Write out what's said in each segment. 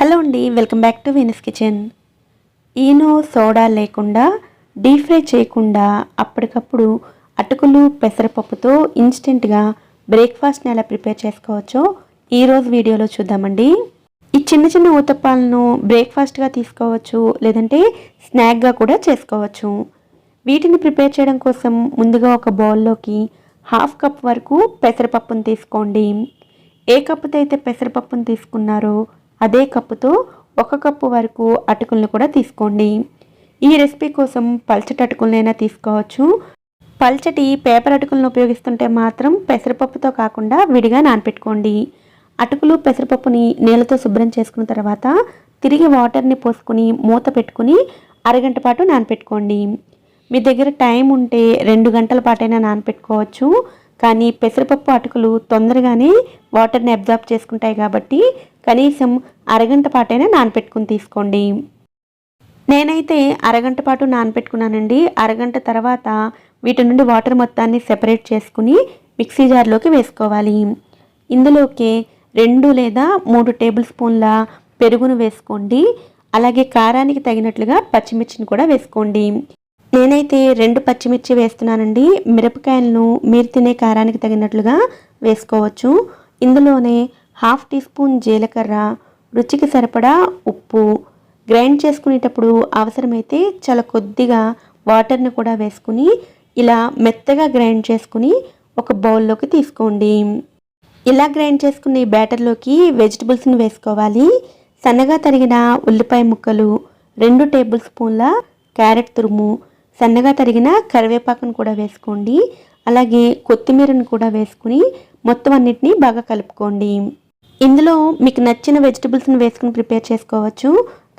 Hello అండి, welcome back to Venus kitchen. Eno soda లేకుండా deep fry చేయకుండా అప్పటికప్పుడు అటుకులు పెసరపప్పుతో ఇన్స్టెంట్గా బ్రేక్ఫాస్ట్ని ఎలా ప్రిపేర్ చేసుకోవచ్చో ఈరోజు వీడియోలో చూద్దామండి. ఈ చిన్న చిన్న ఊతప్పాలను బ్రేక్ఫాస్ట్గా తీసుకోవచ్చు, లేదంటే స్నాక్గా కూడా చేసుకోవచ్చు. వీటిని ప్రిపేర్ చేయడం కోసం ముందుగా ఒక బౌల్లోకి 1/2 కప్ వరకు పెసరపప్పును తీసుకోండి. ఏ కప్పుతో అయితే పెసరపప్పును తీసుకున్నారో అదే కప్పుతో 1 కప్పు వరకు అటుకులను కూడా తీసుకోండి. ఈ రెసిపీ కోసం పల్చటి అటుకులనైనా తీసుకోవచ్చు. పల్చటి పేపర్ అటుకులను ఉపయోగిస్తుంటే మాత్రం పెసరపప్పుతో కాకుండా విడిగా నానపెట్టుకోండి. అటుకులు పెసరపప్పుని నీళ్ళతో శుభ్రం చేసుకున్న తర్వాత తిరిగి వాటర్ని పోసుకొని మూత పెట్టుకుని అరగంట పాటు నానపెట్టుకోండి. మీ దగ్గర టైం ఉంటే 2 గంటల పాటైనా నానపెట్టుకోవచ్చు. కానీ పెసరపప్పు అటుకులు తొందరగానే వాటర్ని అబ్జార్బ్ చేసుకుంటాయి కాబట్టి కనీసం అరగంట పాటైనా నానపెట్టుకుని తీసుకోండి. నేనైతే అరగంట పాటు నానపెట్టుకున్నానండి. అరగంట తర్వాత వీటి నుండి వాటర్ మొత్తాన్ని సెపరేట్ చేసుకుని మిక్సీ జార్లోకి వేసుకోవాలి. ఇందులోకి 2 లేదా 3 టేబుల్ స్పూన్ల పెరుగును వేసుకోండి. అలాగే కారానికి తగినట్లుగా పచ్చిమిర్చిని కూడా వేసుకోండి. నేనైతే 2 పచ్చిమిర్చి వేస్తున్నానండి. మిరపకాయలను మీరు తినే కారానికి తగినట్లుగా వేసుకోవచ్చు. ఇందులోనే 1/2 టీ స్పూన్ జీలకర్ర, రుచికి సరిపడా ఉప్పు, గ్రైండ్ చేసుకునేటప్పుడు అవసరమైతే చాలా కొద్దిగా వాటర్ని కూడా వేసుకుని ఇలా మెత్తగా గ్రైండ్ చేసుకుని ఒక బౌల్లోకి తీసుకోండి. ఇలా గ్రైండ్ చేసుకునే బ్యాటర్లోకి వెజిటబుల్స్ని వేసుకోవాలి. సన్నగా తరిగిన ఉల్లిపాయ ముక్కలు, 2 టేబుల్ స్పూన్ల క్యారెట్ తురుము, సన్నగా తరిగిన కరివేపాకును కూడా వేసుకోండి. అలాగే కొత్తిమీరను కూడా వేసుకుని మొత్తం అన్నిటినీ బాగా కలుపుకోండి. ఇందులో మీకు నచ్చిన వెజిటబుల్స్ని వేసుకుని ప్రిపేర్ చేసుకోవచ్చు.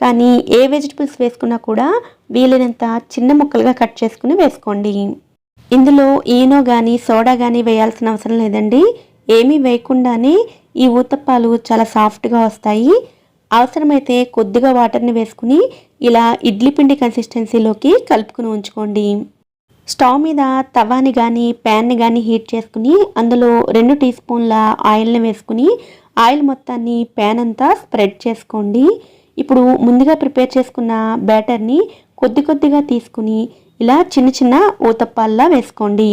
కానీ ఏ వెజిటబుల్స్ వేసుకున్నా కూడా వీలైనంత చిన్న ముక్కలుగా కట్ చేసుకుని వేసుకోండి. ఇందులో ఈనో కానీ సోడా కానీ వేయాల్సిన అవసరం లేదండి. ఏమీ వేయకుండానే ఈ ఊతప్పాలు చాలా సాఫ్ట్గా వస్తాయి. అవసరమైతే కొద్దిగా వాటర్ని వేసుకుని ఇలా ఇడ్లీ పిండి కన్సిస్టెన్సీలోకి కలుపుకుని ఉంచుకోండి. స్టవ్ మీద తవాని కానీ ప్యాన్ని కానీ హీట్ చేసుకుని అందులో 2 టీ స్పూన్ల ఆయిల్ని వేసుకుని ఆయిల్ మొత్తాన్ని ప్యాన్ అంతా స్ప్రెడ్ చేసుకోండి. ఇప్పుడు ముందుగా ప్రిపేర్ చేసుకున్న బ్యాటర్ని కొద్దిగా తీసుకుని ఇలా చిన్న చిన్న ఊతప్పాల్లా వేసుకోండి.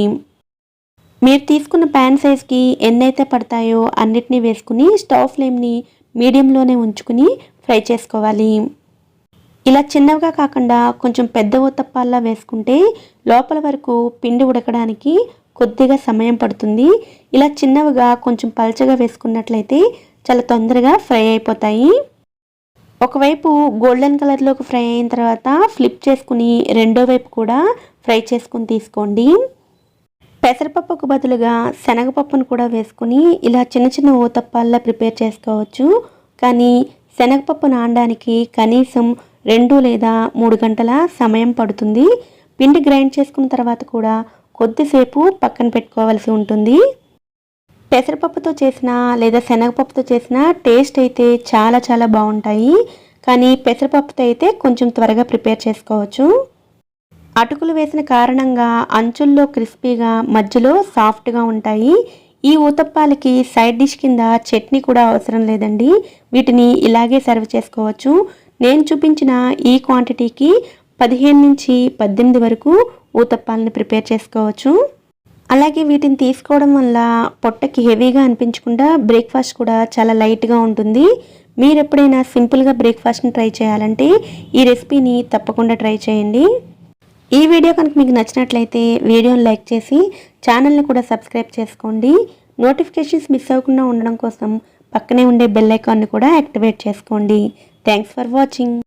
మీరు తీసుకున్న ప్యాన్ సైజ్కి ఎన్నైతే పడతాయో అన్నిటినీ వేసుకుని స్టవ్ ఫ్లేమ్ని మీడియంలోనే ఉంచుకుని ఫ్రై చేసుకోవాలి. ఇలా చిన్నవిగా కాకుండా కొంచెం పెద్ద ఊతప్పాల్లా వేసుకుంటే లోపల వరకు పిండి ఉడకడానికి కొద్దిగా సమయం పడుతుంది. ఇలా చిన్నవిగా కొంచెం పల్చగా వేసుకున్నట్లయితే చాలా తొందరగా ఫ్రై అయిపోతాయి. ఒకవైపు గోల్డెన్ కలర్లోకి ఫ్రై అయిన తర్వాత ఫ్లిప్ చేసుకుని రెండో వైపు కూడా ఫ్రై చేసుకుని తీసుకోండి. పెసరపప్పుకు బదులుగా శనగపప్పును కూడా వేసుకుని ఇలా చిన్న చిన్న ఊతప్పాల్లా ప్రిపేర్ చేసుకోవచ్చు. కానీ శనగపప్పు నానడానికి కనీసం 2 లేదా 3 గంటల సమయం పడుతుంది. పిండి గ్రైండ్ చేసుకున్న తర్వాత కూడా కొద్దిసేపు పక్కన పెట్టుకోవాల్సి ఉంటుంది. పెసరపప్పుతో చేసిన లేదా శనగపప్పుతో చేసిన టేస్ట్ అయితే చాలా బాగుంటాయి. కానీ పెసరపప్పుతో అయితే కొంచెం త్వరగా ప్రిపేర్ చేసుకోవచ్చు. అటుకులు వేసిన కారణంగా అంచుల్లో క్రిస్పీగా మధ్యలో సాఫ్ట్గా ఉంటాయి. ఈ ఊతప్పాలకి సైడ్ డిష్ కింద చట్నీ కూడా అవసరం లేదండి. వీటిని ఇలాగే సర్వ్ చేసుకోవచ్చు. నేను చూపించిన ఈ క్వాంటిటీకి 15 నుంచి 18 వరకు ఊతప్పాలని ప్రిపేర్ చేసుకోవచ్చు. అలాగే వీటిని తీసుకోవడం వల్ల పొట్టకి హెవీగా అనిపించకుండా బ్రేక్ఫాస్ట్ కూడా చాలా లైట్గా ఉంటుంది. మీరు ఎప్పుడైనా సింపుల్గా బ్రేక్ఫాస్ట్ని ట్రై చేయాలంటే ఈ రెసిపీని తప్పకుండా ట్రై చేయండి. ఈ వీడియో కనుక మీకు నచ్చినట్లయితే వీడియోని లైక్ చేసి ఛానల్ని కూడా సబ్స్క్రైబ్ చేసుకోండి. నోటిఫికేషన్స్ మిస్ అవ్వకుండా ఉండడం కోసం పక్కనే ఉండే బెల్ ఐకాన్ని కూడా యాక్టివేట్ చేసుకోండి. Thanks for watching.